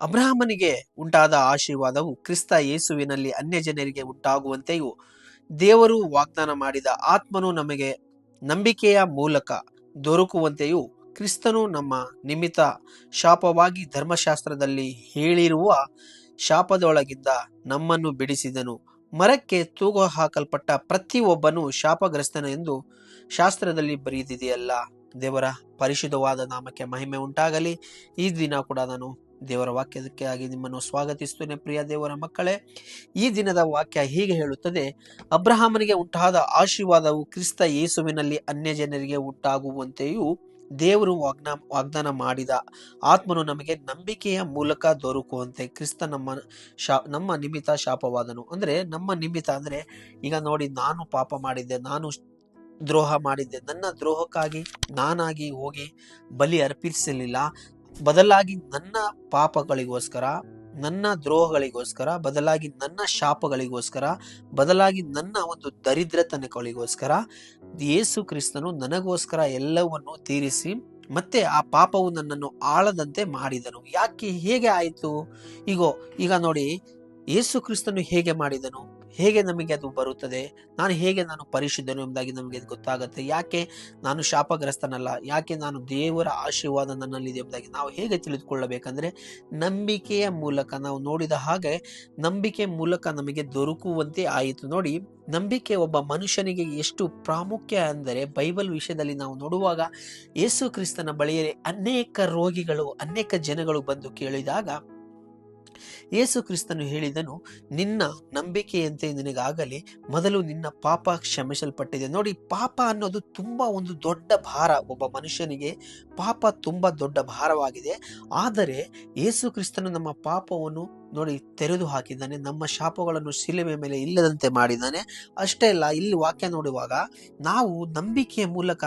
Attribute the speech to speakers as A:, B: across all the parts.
A: ಅಬ್ರಹಾಮನಿಗೆ ಉಂಟಾದ ಆಶೀರ್ವಾದವು ಕ್ರಿಸ್ತ ಯೇಸುವಿನಲ್ಲಿ ಅನ್ಯ ಜನರಿಗೆ ಉಂಟಾಗುವಂತೆಯೂ ದೇವರು ವಾಗ್ದಾನ ಮಾಡಿದ ಆತ್ಮನು ನಮಗೆ ನಂಬಿಕೆಯ ಮೂಲಕ ದೊರಕುವಂತೆಯೂ ಕ್ರಿಸ್ತನು ನಮ್ಮ ನಿಮಿತ್ತ ಶಾಪವಾಗಿ ಧರ್ಮಶಾಸ್ತ್ರದಲ್ಲಿ ಹೇಳಿರುವ ಶಾಪದೊಳಗಿಂದ ನಮ್ಮನ್ನು ಬಿಡಿಸಿದನು. ಮರಕ್ಕೆ ತೂಗು ಹಾಕಲ್ಪಟ್ಟ ಪ್ರತಿಯೊಬ್ಬನು ಶಾಪಗ್ರಸ್ತನೆಂದು ಶಾಸ್ತ್ರದಲ್ಲಿ ಬರೆದಿದೆಯಲ್ಲ. ದೇವರ ಪರಿಶುದ್ಧವಾದ ನಾಮಕ್ಕೆ ಮಹಿಮೆ ಉಂಟಾಗಲಿ. ಈ ದಿನ ಕೂಡ ನಾನು ದೇವರ ವಾಕ್ಯಕ್ಕಾಗಿ ನಿಮ್ಮನ್ನು ಸ್ವಾಗತಿಸುತ್ತೇನೆ. ಪ್ರಿಯ ದೇವರ ಮಕ್ಕಳೇ, ಈ ದಿನದ ವಾಕ್ಯ ಹೀಗೆ ಹೇಳುತ್ತದೆ: ಅಬ್ರಹಾಮನಿಗೆ ಉಂಟಾದ ಆಶೀರ್ವಾದವು ಕ್ರಿಸ್ತ ಯೇಸುವಿನಲ್ಲಿ ಅನ್ಯ ಜನರಿಗೆ ಉಂಟಾಗುವಂತೆಯೂ ದೇವರು ವಾಗ್ದಾನ ಮಾಡಿದ ಆತ್ಮನು ನಮಗೆ ನಂಬಿಕೆಯ ಮೂಲಕ ದೊರಕುವಂತೆ ಕ್ರಿಸ್ತ ನಮ್ಮ ನಿಮಿತ್ತ ಶಾಪವಾದನು. ಅಂದ್ರೆ ನಮ್ಮ ನಿಮಿತ್ತ ಅಂದ್ರೆ, ಈಗ ನೋಡಿ, ನಾನು ಪಾಪ ಮಾಡಿದ್ದೆ, ನಾನು ದ್ರೋಹ ಮಾಡಿದ್ದೆ. ನನ್ನ ದ್ರೋಹಕ್ಕಾಗಿ ನಾನಾಗಿ ಹೋಗಿ ಬಲಿ ಅರ್ಪಿಸಲಿಲ್ಲ. ಬದಲಾಗಿ ನನ್ನ ಪಾಪಗಳಿಗೋಸ್ಕರ, ನನ್ನ ದ್ರೋಹಗಳಿಗೋಸ್ಕರ, ಬದಲಾಗಿ ನನ್ನ ಶಾಪಗಳಿಗೋಸ್ಕರ, ಬದಲಾಗಿ ನನ್ನ ಒಂದು ದರಿದ್ರತನಗಳಿಗೋಸ್ಕರ ಯೇಸು ಕ್ರಿಸ್ತನು ನನಗೋಸ್ಕರ ಎಲ್ಲವನ್ನು ತೀರಿಸಿ ಮತ್ತೆ ಆ ಪಾಪವು ನನ್ನನ್ನು ಆಳದಂತೆ ಮಾಡಿದನು. ಯಾಕೆ, ಹೇಗೆ ಆಯಿತು? ಈಗ ನೋಡಿ, ಯೇಸು ಕ್ರಿಸ್ತನು ಹೇಗೆ ಮಾಡಿದನು, ಹೇಗೆ ನಮಗೆ ಅದು ಬರುತ್ತದೆ, ನಾನು ಪರಿಶುದ್ಧನು ಎಂಬುದಾಗಿ ನಮಗೆ ಗೊತ್ತಾಗುತ್ತೆ. ಯಾಕೆ ನಾನು ಶಾಪಗ್ರಸ್ತನಲ್ಲ, ಯಾಕೆ ನಾನು ದೇವರ ಆಶೀರ್ವಾದ ನನ್ನಲ್ಲಿದೆ ಎಂಬುದಾಗಿ ನಾವು ಹೇಗೆ ತಿಳಿದುಕೊಳ್ಳಬೇಕಂದ್ರೆ, ನಂಬಿಕೆಯ ಮೂಲಕ. ನಾವು ನೋಡಿದ ಹಾಗೆ ನಂಬಿಕೆ ಮೂಲಕ ನಮಗೆ ದೊರಕುವಂತೆ ಆಯಿತು. ನೋಡಿ, ನಂಬಿಕೆ ಒಬ್ಬ ಮನುಷ್ಯನಿಗೆ ಎಷ್ಟು ಪ್ರಾಮುಖ್ಯ ಅಂದರೆ, ಬೈಬಲ್ ವಿಷಯದಲ್ಲಿ ನಾವು ನೋಡುವಾಗ ಯೇಸು ಕ್ರಿಸ್ತನ ಬಳಿಯಲ್ಲಿ ಅನೇಕ ರೋಗಿಗಳು, ಅನೇಕ ಜನಗಳು ಬಂದು ಕೇಳಿದಾಗ ಯೇಸು ಕ್ರಿಸ್ತನು ಹೇಳಿದನು, ನಿನ್ನ ನಂಬಿಕೆಯಂತೆ ನಿನಗಾಗಲಿ, ಮೊದಲು ನಿನ್ನ ಪಾಪ ಕ್ಷಮಿಸಲ್ಪಟ್ಟಿದೆ. ನೋಡಿ, ಪಾಪ ಅನ್ನೋದು ತುಂಬಾ ಒಂದು ದೊಡ್ಡ ಭಾರ. ಒಬ್ಬ ಮನುಷ್ಯನಿಗೆ ಪಾಪ ತುಂಬಾ ದೊಡ್ಡ ಭಾರವಾಗಿದೆ. ಆದರೆ ಯೇಸು ಕ್ರಿಸ್ತನು ನಮ್ಮ ಪಾಪವನ್ನು ನೋಡಿ ತೆರೆದು ಹಾಕಿದ್ದಾನೆ, ನಮ್ಮ ಶಾಪಗಳನ್ನು ಶಿಲುಬೆ ಮೇಲೆ ಇಲ್ಲದಂತೆ ಮಾಡಿದ್ದಾನೆ. ಅಷ್ಟೇ ಅಲ್ಲ, ಇಲ್ಲಿ ವಾಕ್ಯ ನೋಡುವಾಗ ನಾವು ನಂಬಿಕೆಯ ಮೂಲಕ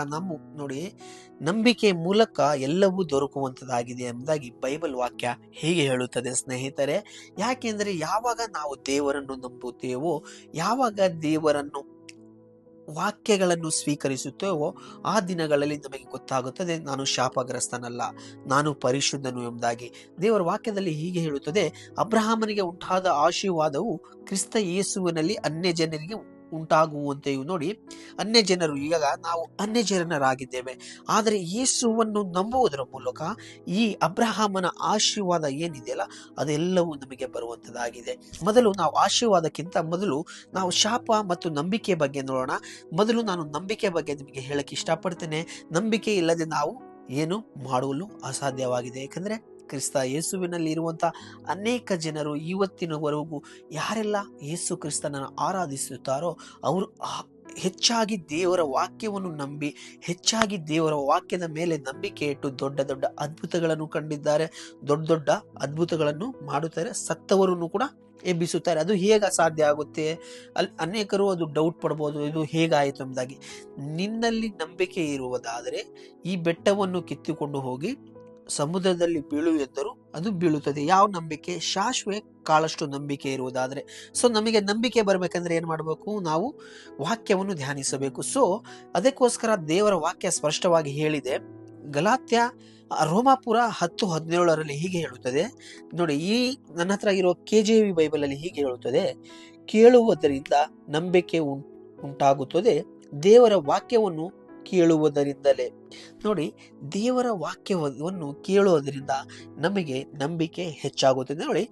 A: ನಂಬಿಕೆಯ ಮೂಲಕ ಎಲ್ಲವೂ ದೊರಕುವಂತದ್ದಾಗಿದೆ ಎಂಬುದಾಗಿ ಬೈಬಲ್ ವಾಕ್ಯ ಹೀಗೆ ಹೇಳುತ್ತದೆ ಸ್ನೇಹಿತರೆ. ಯಾಕೆಂದ್ರೆ ಯಾವಾಗ ನಾವು ದೇವರನ್ನು ನಂಬುತ್ತೇವೋ, ಯಾವಾಗ ದೇವರನ್ನು ವಾಕ್ಯಗಳನ್ನು ಸ್ವೀಕರಿಸುತ್ತೇವೋ, ಆ ದಿನಗಳಲ್ಲಿ ನಮಗೆ ಗೊತ್ತಾಗುತ್ತದೆ ನಾನು ಶಾಪಗ್ರಸ್ತನಲ್ಲ, ನಾನು ಪರಿಶುದ್ಧನು ಎಂಬುದಾಗಿ. ದೇವರ ವಾಕ್ಯದಲ್ಲಿ ಹೀಗೆ ಹೇಳುತ್ತದೆ: ಅಬ್ರಹಾಮನಿಗೆ ಉಂಟಾದ ಆಶೀರ್ವಾದವು ಕ್ರಿಸ್ತ ಯೇಸುವಿನಲ್ಲಿ ಅನ್ಯ ಜನರಿಗೆ ಉಂಟಾಗುವಂತೆಯೂ. ನೋಡಿ, ಅನ್ಯ ಜನರು, ಈಗ ನಾವು ಅನ್ಯ ಜನರಾಗಿದ್ದೇವೆ, ಆದರೆ ಯೇಸುವನ್ನು ನಂಬುವುದರ ಮೂಲಕ ಈ ಅಬ್ರಹಾಮನ ಆಶೀರ್ವಾದ ಏನಿದೆಯಲ್ಲ ಅದೆಲ್ಲವೂ ನಮಗೆ ಬರುವಂತದ್ದಾಗಿದೆ. ಮೊದಲು ನಾವು ಆಶೀರ್ವಾದಕ್ಕಿಂತ ಮೊದಲು ನಾವು ಶಾಪ ಮತ್ತು ನಂಬಿಕೆ ಬಗ್ಗೆ ನೋಡೋಣ. ಮೊದಲು ನಾನು ನಂಬಿಕೆ ಬಗ್ಗೆ ನಿಮಗೆ ಹೇಳಕ್ಕೆ ಇಷ್ಟಪಡ್ತೇನೆ. ನಂಬಿಕೆ ಇಲ್ಲದೆ ನಾವು ಏನು ಮಾಡಲು ಅಸಾಧ್ಯವಾಗಿದೆ. ಯಾಕಂದ್ರೆ ಕ್ರಿಸ್ತ ಯೇಸುವಿನಲ್ಲಿ ಇರುವಂತ ಅನೇಕ ಜನರು ಇವತ್ತಿನವರೆಗೂ ಯಾರೆಲ್ಲ ಯೇಸು ಕ್ರಿಸ್ತನನ್ನು ಆರಾಧಿಸುತ್ತಾರೋ ಅವರು ಹೆಚ್ಚಾಗಿ ದೇವರ ವಾಕ್ಯವನ್ನು ನಂಬಿ, ಹೆಚ್ಚಾಗಿ ದೇವರ ವಾಕ್ಯದ ಮೇಲೆ ನಂಬಿಕೆ ಇಟ್ಟು ದೊಡ್ಡ ದೊಡ್ಡ ಅದ್ಭುತಗಳನ್ನು ಕಂಡಿದ್ದಾರೆ, ದೊಡ್ಡ ದೊಡ್ಡ ಅದ್ಭುತಗಳನ್ನು ಮಾಡುತ್ತಾರೆ, ಸತ್ತವರನ್ನು ಕೂಡ ಎಬ್ಬಿಸುತ್ತಾರೆ. ಅದು ಹೇಗೆ ಸಾಧ್ಯ ಆಗುತ್ತೆ? ಅನೇಕರು ಅದು ಡೌಟ್ ಪಡ್ಬೋದು, ಇದು ಹೇಗಾಯಿತು ಎಂಬುದಾಗಿ. ನಿನ್ನಲ್ಲಿ ನಂಬಿಕೆ ಇರುವುದಾದರೆ ಈ ಬೆಟ್ಟವನ್ನು ಕಿತ್ತುಕೊಂಡು ಹೋಗಿ ಸಮುದ್ರದಲ್ಲಿ ಬೀಳು ಎಂದರು ಅದು ಬೀಳುತ್ತದೆ. ಯಾವ ನಂಬಿಕೆ? ಶಾಶ್ವತ ಕಾಳಷ್ಟು ನಂಬಿಕೆ ಇರುವುದಾದ್ರೆ. ಸೊ ನಮಗೆ ನಂಬಿಕೆ ಬರಬೇಕಂದ್ರೆ ಏನ್ ಮಾಡಬೇಕು? ನಾವು ವಾಕ್ಯವನ್ನು ಧ್ಯಾನಿಸಬೇಕು. ಸೊ ಅದಕ್ಕೋಸ್ಕರ ದೇವರ ವಾಕ್ಯ ಸ್ಪಷ್ಟವಾಗಿ ಹೇಳಿದೆ. ರೋಮಾಪುರ 10:17 ಹೀಗೆ ಹೇಳುತ್ತದೆ. ನೋಡಿ, ಈ ನನ್ನ ಹತ್ರ ಇರೋ KJV ಬೈಬಲ್ ಅಲ್ಲಿ ಹೀಗೆ ಹೇಳುತ್ತದೆ: ಕೇಳುವುದರಿಂದ ನಂಬಿಕೆ ಉಂಟಾಗುತ್ತದೆ, ದೇವರ ವಾಕ್ಯವನ್ನು ಕೇಳುವುದರಿಂದಲೇ. ನೋಡಿ, ದೇವರ ವಾಕ್ಯವನ್ನು ಕೇಳುವುದರಿಂದ ನಮಗೆ ನಂಬಿಕೆ ಹೆಚ್ಚಾಗುತ್ತದೆ. ನೋಡಿ,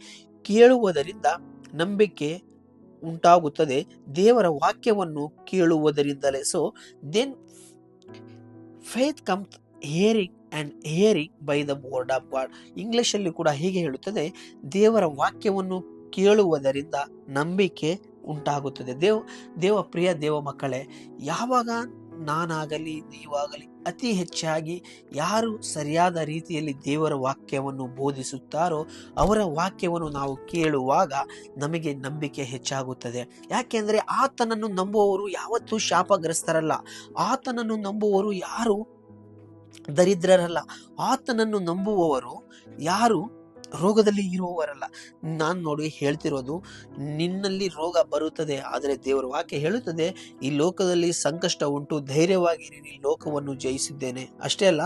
A: ಕೇಳುವುದರಿಂದ ನಂಬಿಕೆ ಉಂಟಾಗುತ್ತದೆ, ದೇವರ ವಾಕ್ಯವನ್ನು ಕೇಳುವುದರಿಂದಲೇ. So then faith comes hearing and hearing by the word of God. English ಅಲ್ಲಿ ಕೂಡ ಹೀಗೆ ಹೇಳುತ್ತದೆ: ದೇವರ ವಾಕ್ಯವನ್ನು ಕೇಳುವುದರಿಂದ ನಂಬಿಕೆ ಉಂಟಾಗುತ್ತದೆ. ಪ್ರಿಯ ದೇವ ಮಕ್ಕಳೇ, ಯಾವಾಗ ನಾನಾಗಲಿ ನೀವಾಗಲಿ ಅತಿ ಹೆಚ್ಚಾಗಿ ಯಾರು ಸರಿಯಾದ ರೀತಿಯಲ್ಲಿ ದೇವರ ವಾಕ್ಯವನ್ನು ಬೋಧಿಸುತ್ತಾರೋ ಅವರ ವಾಕ್ಯವನ್ನು ನಾವು ಕೇಳುವಾಗ ನಮಗೆ ನಂಬಿಕೆ ಹೆಚ್ಚಾಗುತ್ತದೆ. ಯಾಕೆಂದ್ರೆ ಆತನನ್ನು ನಂಬುವವರು ಯಾವತ್ತೂ ಶಾಪಗ್ರಸ್ತರಲ್ಲ, ಆತನನ್ನು ನಂಬುವವರು ಯಾರು ದರಿದ್ರರಲ್ಲ, ಆತನನ್ನು ನಂಬುವವರು ಯಾರು ರೋಗದಲ್ಲಿ ಇರುವವರಲ್ಲ. ನಾನು ನೋಡಿ ಹೇಳ್ತಿರೋದು, ನಿನ್ನಲ್ಲಿ ರೋಗ ಬರುತ್ತದೆ, ಆದರೆ ದೇವರ ವಾಕ್ಯ ಹೇಳುತ್ತದೆ ಈ ಲೋಕದಲ್ಲಿ ಸಂಕಷ್ಟ ಉಂಟು, ಧೈರ್ಯವಾಗಿರಿ, ಲೋಕವನ್ನು ಜಯಿಸಿದ್ದೇನೆ. ಅಷ್ಟೇ ಅಲ್ಲ,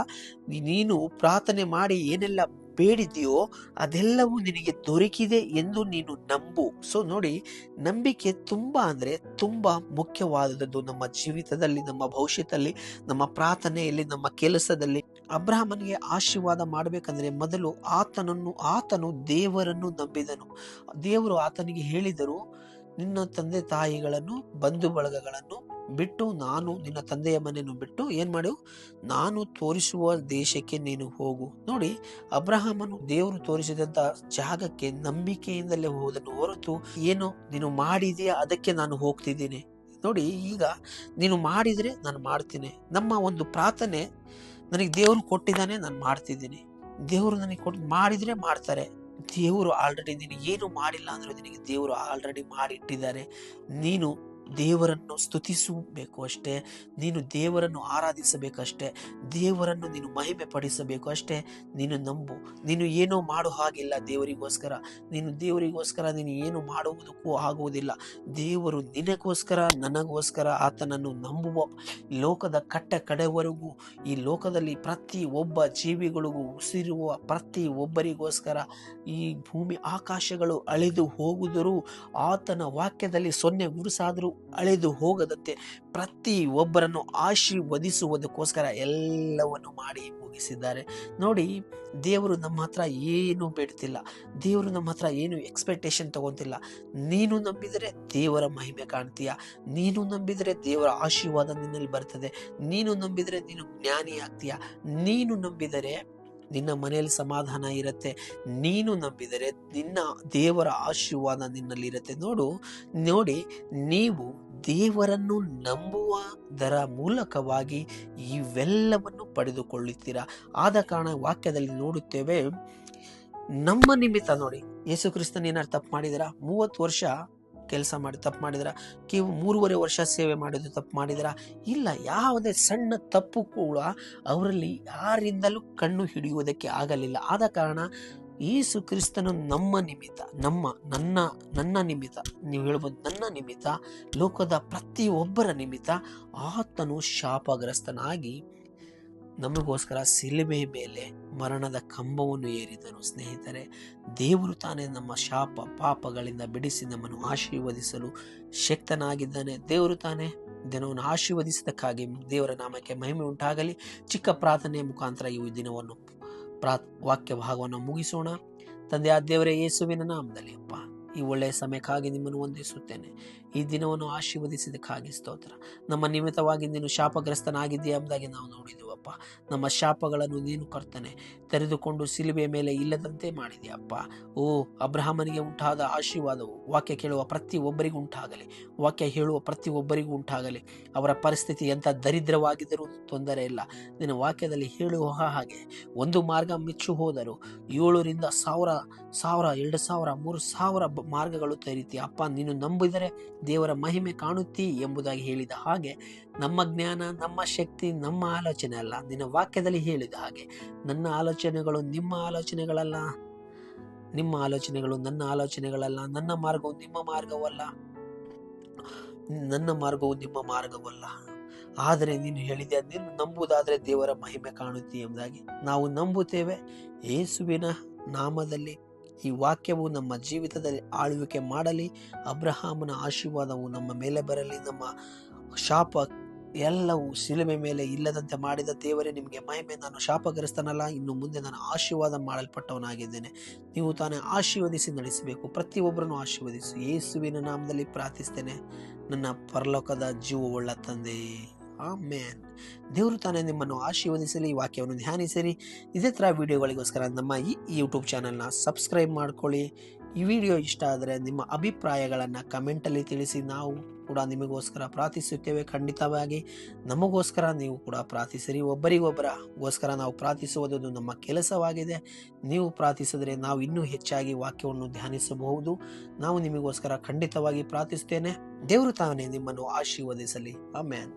A: ನೀನು ಪ್ರಾರ್ಥನೆ ಮಾಡಿ ಏನೆಲ್ಲ ಬೇಡಿದೆಯೋ ಅದೆಲ್ಲವೂ ನಿನಗೆ ದೊರಕಿದೆ ಎಂದು ನೀನು ನಂಬು. ಸೊ ನೋಡಿ, ನಂಬಿಕೆ ತುಂಬಾ ಮುಖ್ಯವಾದದ್ದು ನಮ್ಮ ಜೀವಿತದಲ್ಲಿ, ನಮ್ಮ ಭವಿಷ್ಯದಲ್ಲಿ, ನಮ್ಮ ಪ್ರಾರ್ಥನೆಯಲ್ಲಿ, ನಮ್ಮ ಕೆಲಸದಲ್ಲಿ. ಅಬ್ರಹಾಮನಿಗೆ ಆಶೀರ್ವಾದ ಮಾಡಬೇಕಂದ್ರೆ ಮೊದಲು ಆತನು ದೇವರನ್ನು ನಂಬಿದನು. ದೇವರು ಆತನಿಗೆ ಹೇಳಿದರು, ನಿನ್ನ ತಂದೆ ತಾಯಿಗಳನ್ನು, ಬಂಧು ಬಳಗಗಳನ್ನು ಬಿಟ್ಟು, ನಾನು ನಿನ್ನ ತಂದೆಯ ಮನೆಯನ್ನು ಬಿಟ್ಟು ಏನ್ ಮಾಡು, ನಾನು ತೋರಿಸುವ ದೇಶಕ್ಕೆ ನೀನು ಹೋಗು. ನೋಡಿ, ಅಬ್ರಹಾಮನು ದೇವರು ತೋರಿಸಿದಂತ ಜಾಗಕ್ಕೆ ನಂಬಿಕೆಯಿಂದಲೇ ಹೋದನು ಹೊರತು ಏನು ನೀನು ಮಾಡಿದೆಯಾ ಅದಕ್ಕೆ ನಾನು ಹೋಗ್ತಿದ್ದೀನಿ. ನೋಡಿ, ಈಗ ನೀನು ಮಾಡಿದ್ರೆ ನಾನು ಮಾಡ್ತೀನಿ. ನಮ್ಮ ಒಂದು ಪ್ರಾರ್ಥನೆ, ನನಗೆ ದೇವರು ಕೊಟ್ಟಿದ್ದಾನೆ, ನಾನು ಮಾಡ್ತಿದ್ದೀನಿ. ದೇವರು ನನಗೆ ಮಾಡಿದ್ರೆ ಮಾಡ್ತಾರೆ. ದೇವರು ಆಲ್ರೆಡಿ ನಿನಗೆ ಏನು ಮಾಡಿಲ್ಲ ಅಂದ್ರೆ ನಿನಗೆ ದೇವರು ಆಲ್ರೆಡಿ ಮಾಡಿಟ್ಟಿದ್ದಾರೆ. ನೀನು ದೇವರನ್ನು ಸ್ತುತಿಸಬೇಕು ಅಷ್ಟೇ, ನೀನು ದೇವರನ್ನು ಆರಾಧಿಸಬೇಕಷ್ಟೇ, ದೇವರನ್ನು ನೀನು ಮಹಿಮೆ ಪಡಿಸಬೇಕು ಅಷ್ಟೇ. ನೀನು ನಂಬು. ನೀನು ಏನೋ ಮಾಡೋ ಹಾಗಿಲ್ಲ ದೇವರಿಗೋಸ್ಕರ. ನೀನು ಏನು ಮಾಡುವುದಕ್ಕೂ ಆಗುವುದಿಲ್ಲ. ದೇವರು ನಿನಗೋಸ್ಕರ, ನನಗೋಸ್ಕರ ಆತನನ್ನು ನಂಬುವ ಲೋಕದ ಕಡೆವರೆಗೂ, ಈ ಲೋಕದಲ್ಲಿ ಪ್ರತಿ ಒಬ್ಬ ಜೀವಿಗಳಿಗೂ, ಉಸಿರುವ ಪ್ರತಿ ಒಬ್ಬರಿಗೋಸ್ಕರ ಈ ಭೂಮಿ ಆಕಾಶಗಳು ಅಳೆದು ಹೋಗುದರೂ ಆತನ ವಾಕ್ಯದಲ್ಲಿ 0 ಗುರುಸಾದರೂ ಅಳೆದು ಹೋಗದಂತೆ ಪ್ರತಿ ಒಬ್ಬರನ್ನು ಆಶೀರ್ವದಿಸುವುದಕ್ಕೋಸ್ಕರ ಎಲ್ಲವನ್ನು ಮಾಡಿ ಮುಗಿಸಿದ್ದಾರೆ. ನೋಡಿ, ದೇವರು ನಮ್ಮ ಹತ್ರ ಏನು ಬೇಡ್ತಿಲ್ಲ, ದೇವರು ನಮ್ಮ ಹತ್ರ ಏನು ಎಕ್ಸ್ಪೆಕ್ಟೇಷನ್ ತಗೊಂತಿಲ್ಲ. ನೀನು ನಂಬಿದರೆ ದೇವರ ಮಹಿಮೆ ಕಾಣ್ತೀಯ, ನೀನು ನಂಬಿದರೆ ದೇವರ ಆಶೀರ್ವಾದ ನಿನ್ನಲ್ಲಿ ಬರ್ತದೆ, ನೀನು ನಂಬಿದರೆ ನೀನು ಜ್ಞಾನಿ ಆಗ್ತೀಯ, ನೀನು ನಂಬಿದರೆ ನಿನ್ನ ಮನೆಯಲ್ಲಿ ಸಮಾಧಾನ ಇರುತ್ತೆ, ನೀನು ನಂಬಿದರೆ ನಿನ್ನ ದೇವರ ಆಶೀರ್ವಾದ ನಿನ್ನಲ್ಲಿ ಇರುತ್ತೆ. ನೋಡಿ, ನೀವು ದೇವರನ್ನು ನಂಬುವುದರ ಮೂಲಕವಾಗಿ ಇವೆಲ್ಲವನ್ನು ಪಡೆದುಕೊಳ್ಳುತ್ತೀರಾ. ಆದ ಕಾರಣ ವಾಕ್ಯದಲ್ಲಿ ನೋಡುತ್ತೇವೆ, ನಮ್ಮ ನಿಮಿತ್ತ. ನೋಡಿ, ಯೇಸು ಕ್ರಿಸ್ತನ್ ಏನಾರು ತಪ್ಪು ಮಾಡಿದಿರ? 30 ವರ್ಷ ಕೆಲಸ ಮಾಡಿ ತಪ್ಪು ಮಾಡಿದ್ರ? 3.5 ವರ್ಷ ಸೇವೆ ಮಾಡಿದ್ರು ತಪ್ಪು ಮಾಡಿದ್ರ? ಇಲ್ಲ. ಯಾವುದೇ ಸಣ್ಣ ತಪ್ಪು ಕೂಡ ಅವರಲ್ಲಿ ಯಾರಿಂದಲೂ ಕಣ್ಣು ಹಿಡಿಯುವುದಕ್ಕೆ ಆಗಲಿಲ್ಲ. ಆದ ಕಾರಣ ಯೇಸು ಕ್ರಿಸ್ತನು ನಮ್ಮ ನಿಮಿತ್ತ, ನನ್ನ ನಿಮಿತ್ತ, ನೀವು ಹೇಳ್ಬೋದು ನನ್ನ ನಿಮಿತ್ತ, ಲೋಕದ ಪ್ರತಿಯೊಬ್ಬರ ನಿಮಿತ್ತ ಆತನು ಶಾಪಗ್ರಸ್ತನಾಗಿ ನಮಗೋಸ್ಕರ ಶಿಲುಬೆ ಮೇಲೆ ಮರಣದ ಕಂಬವನ್ನು ಏರಿದನು. ಸ್ನೇಹಿತರೆ, ದೇವರು ತಾನೇ ನಮ್ಮ ಪಾಪಗಳಿಂದ ಬಿಡಿಸಿ ನಮ್ಮನ್ನು ಆಶೀರ್ವದಿಸಲು ಶಕ್ತನಾಗಿದ್ದಾನೆ. ದೇವರು ತಾನೇ ದಿನವನ್ನು ಆಶೀರ್ವದಿಸದಕ್ಕಾಗಿ ದೇವರ ನಾಮಕ್ಕೆ ಮಹಿಮೆ ಉಂಟಾಗಲಿ. ಚಿಕ್ಕ ಪ್ರಾರ್ಥನೆಯ ಮುಖಾಂತರ ಈ ದಿನವನ್ನು ವಾಕ್ಯ ಭಾಗವನ್ನು ಮುಗಿಸೋಣ. ತಂದೆಯ ದೇವರೇ, ಯೇಸುವಿನ ನಾಮದಲ್ಲಿ ಅಪ್ಪ, ಈ ಒಳ್ಳೆಯ ಸಮಯಕ್ಕಾಗಿ ನಿಮ್ಮನ್ನು ವಂದಿಸುತ್ತೇನೆ. ಈ ದಿನವನ್ನು ಆಶೀರ್ವದಿಸಿದಕ್ಕಾಗಿ ಸ್ತೋತ್ರ. ನಮ್ಮ ನಿಮಿತ್ತವಾಗಿ ನೀನು ಶಾಪಗ್ರಸ್ತನಾಗಿದ್ದೀಯ ಎಂಬುದಾಗಿ ನಾವು ನೋಡಿದ್ವಪ್ಪ. ನಮ್ಮ ಶಾಪಗಳನ್ನು ನೀನು ಕರ್ತನೆ ತೆರೆದುಕೊಂಡು ಶಿಲುಬೆಯ ಮೇಲೆ ಇಲ್ಲದಂತೆ ಮಾಡಿದೆಯಪ್ಪ. ಓ, ಅಬ್ರಹಾಮನಿಗೆ ಉಂಟಾದ ಆಶೀರ್ವಾದವು ವಾಕ್ಯ ಕೇಳುವ ಪ್ರತಿ ಒಬ್ಬರಿಗೂ ಉಂಟಾಗಲಿ, ವಾಕ್ಯ ಹೇಳುವ ಪ್ರತಿ ಒಬ್ಬರಿಗೂ ಉಂಟಾಗಲಿ. ಅವರ ಪರಿಸ್ಥಿತಿ ಎಂಥ ದರಿದ್ರವಾಗಿದ್ದರೂ ತೊಂದರೆ ಇಲ್ಲ. ನಿನ್ನ ವಾಕ್ಯದಲ್ಲಿ ಹೇಳುವ ಹಾಗೆ ಒಂದು ಮಾರ್ಗ ಮಿಚ್ಚು ಹೋದರೂ 7ರಿಂದ 1000, 2000, 3000 ಮಾರ್ಗಗಳು ತೆರೀತೀಯ ಅಪ್ಪ. ನೀನು ನಂಬಿದರೆ ದೇವರ ಮಹಿಮೆ ಕಾಣುತ್ತೀ ಎಂಬುದಾಗಿ ಹೇಳಿದ ಹಾಗೆ ನಮ್ಮ ಜ್ಞಾನ, ನಮ್ಮ ಶಕ್ತಿ, ನಮ್ಮ ಆಲೋಚನೆ ಅಲ್ಲ. ನಿನ್ನ ವಾಕ್ಯದಲ್ಲಿ ಹೇಳಿದ ಹಾಗೆ ನನ್ನ ಆಲೋಚನೆಗಳು ನಿಮ್ಮ ಆಲೋಚನೆಗಳಲ್ಲ, ನಿಮ್ಮ ಆಲೋಚನೆಗಳು ನನ್ನ ಆಲೋಚನೆಗಳಲ್ಲ, ನನ್ನ ಮಾರ್ಗವು ನಿಮ್ಮ ಮಾರ್ಗವಲ್ಲ, ನನ್ನ ಮಾರ್ಗವು ನಿಮ್ಮ ಮಾರ್ಗವಲ್ಲ. ಆದರೆ ನೀನು ಹೇಳಿದ್ಯಾ, ನೀನು ನಂಬುವುದಾದರೆ ದೇವರ ಮಹಿಮೆ ಕಾಣುತ್ತೀ ಎಂಬುದಾಗಿ ನಾವು ನಂಬುತ್ತೇವೆ. ಯೇಸುವಿನ ನಾಮದಲ್ಲಿ ಈ ವಾಕ್ಯವು ನಮ್ಮ ಜೀವಿತದಲ್ಲಿ ಆಳ್ವಿಕೆ ಮಾಡಲಿ. ಅಬ್ರಹಾಮನ ಆಶೀರ್ವಾದವು ನಮ್ಮ ಮೇಲೆ ಬರಲಿ. ನಮ್ಮ ಶಾಪ ಎಲ್ಲವೂ ಶಿಲುಬೆ ಮೇಲೆ ಇಲ್ಲದಂತೆ ಮಾಡಿದ ದೇವರೇ, ನಿಮಗೆ ಮಹಿಮೆ. ನಾನು ಶಾಪಗ್ರಸ್ತನಲ್ಲ, ಇನ್ನು ಮುಂದೆ ನಾನು ಆಶೀರ್ವಾದ ಮಾಡಲ್ಪಟ್ಟವನಾಗಿದ್ದೇನೆ. ನೀವು ತಾನೇ ಆಶೀರ್ವದಿಸಿ ನಡೆಸಬೇಕು, ಪ್ರತಿಯೊಬ್ಬರನ್ನು ಆಶೀರ್ವದಿಸು. ಯೇಸುವಿನ ನಾಮದಲ್ಲಿ ಪ್ರಾರ್ಥಿಸ್ತೇನೆ, ನನ್ನ ಪರಲೋಕದ ಜೀವವುಳ್ಳ ತಂದೆ, ಆಮೇನ್. ದೇವರು ತಾನೇ ನಿಮ್ಮನ್ನು ಆಶೀರ್ವದಿಸಲಿ. ಈ ವಾಕ್ಯವನ್ನು ಧ್ಯಾನಿಸಿರಿ. ಇದೇ ಥರ ವಿಡಿಯೋಗಳಿಗೋಸ್ಕರ ನಮ್ಮ ಈ ಯೂಟ್ಯೂಬ್ ಚಾನಲ್ನ ಸಬ್ಸ್ಕ್ರೈಬ್ ಮಾಡ್ಕೊಳ್ಳಿ. ಈ ವಿಡಿಯೋ ಇಷ್ಟ ಆದರೆ ನಿಮ್ಮ ಅಭಿಪ್ರಾಯಗಳನ್ನು ಕಮೆಂಟಲ್ಲಿ ತಿಳಿಸಿ. ನಾವು ಕೂಡ ನಿಮಗೋಸ್ಕರ ಪ್ರಾರ್ಥಿಸುತ್ತೇವೆ. ಖಂಡಿತವಾಗಿ ನಮಗೋಸ್ಕರ ನೀವು ಕೂಡ ಪ್ರಾರ್ಥಿಸಿರಿ. ಒಬ್ಬರಿಗೊಬ್ಬರಗೋಸ್ಕರ ನಾವು ಪ್ರಾರ್ಥಿಸುವುದು ನಮ್ಮ ಕೆಲಸವಾಗಿದೆ. ನೀವು ಪ್ರಾರ್ಥಿಸಿದರೆ ನಾವು ಇನ್ನೂ ಹೆಚ್ಚಾಗಿ ವಾಕ್ಯವನ್ನು ಧ್ಯಾನಿಸಬಹುದು. ನಾವು ನಿಮಗೋಸ್ಕರ ಖಂಡಿತವಾಗಿ ಪ್ರಾರ್ಥಿಸುತ್ತೇನೆ. ದೇವರು ತಾನೇ ನಿಮ್ಮನ್ನು ಆಶೀರ್ವದಿಸಲಿ. ಆಮೆನ್.